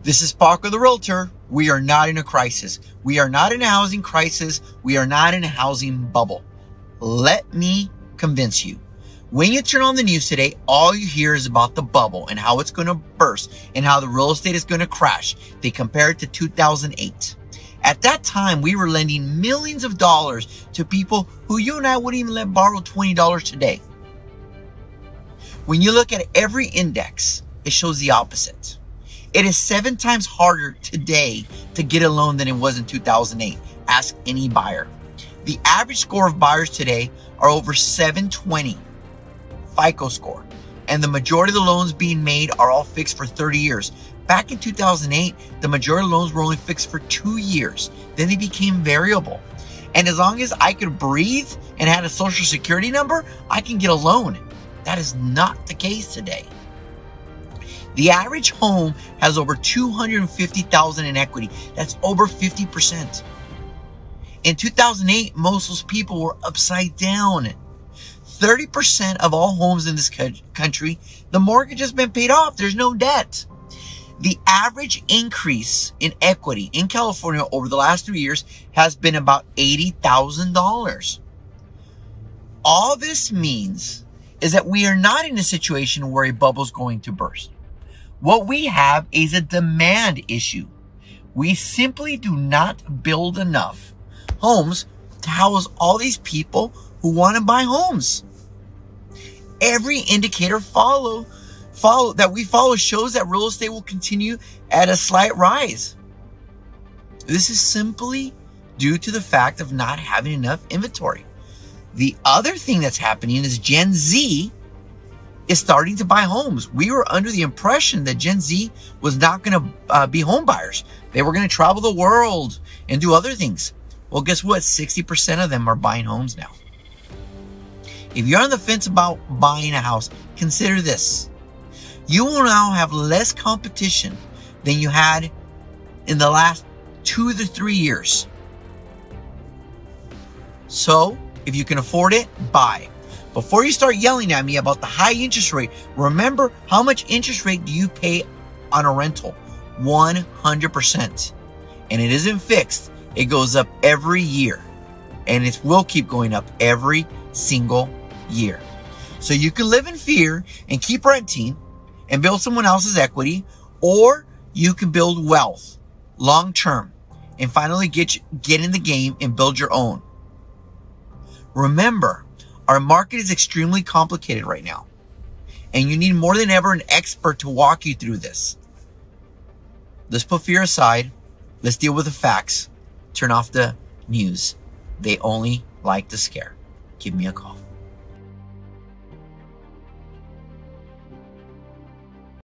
This is Paco the Realtor. We are not in a crisis. We are not in a housing crisis. We are not in a housing bubble. Let me convince you. When you turn on the news today, all you hear is about the bubble and how it's going to burst and how the real estate is going to crash. They compare it to 2008. At that time, we were lending millions of dollars to people who you and I wouldn't even let borrow $20 today. When you look at every index, it shows the opposite. It is 7 times harder today to get a loan than it was in 2008. Ask any buyer. The average score of buyers today are over 720 FICO score. And the majority of the loans being made are all fixed for 30 years. Back in 2008, the majority of loans were only fixed for 2 years. Then they became variable. And as long as I could breathe and had a social security number, I can get a loan. That is not the case today. The average home has over $250,000 in equity. That's over 50%. In 2008, most of those people were upside down. 30% of all homes in this country, the mortgage has been paid off. There's no debt. The average increase in equity in California over the last 3 years has been about $80,000. All this means is that we are not in a situation where a bubble is going to burst. What we have is a demand issue. We simply do not build enough homes to house all these people who want to buy homes. Every indicator that we follow shows that real estate will continue at a slight rise. This is simply due to the fact of not having enough inventory. The other thing that's happening is Gen Z is starting to buy homes. We were under the impression that Gen Z was not going to be home buyers. They were going to travel the world and do other things. Well, guess what? 60% of them are buying homes now. If you're on the fence about buying a house, consider this. You will now have less competition than you had in the last 2 to 3 years. So, if you can afford it, buy. Before you start yelling at me about the high interest rate, remember how much interest rate do you pay on a rental? 100%. And it isn't fixed. It goes up every year. And it will keep going up every single year. So you can live in fear and keep renting and build someone else's equity, or you can build wealth long term and finally get in the game and build your own. Remember, our market is extremely complicated right now, and you need more than ever an expert to walk you through this. Let's put fear aside. Let's deal with the facts. Turn off the news. They only like to scare. Give me a call.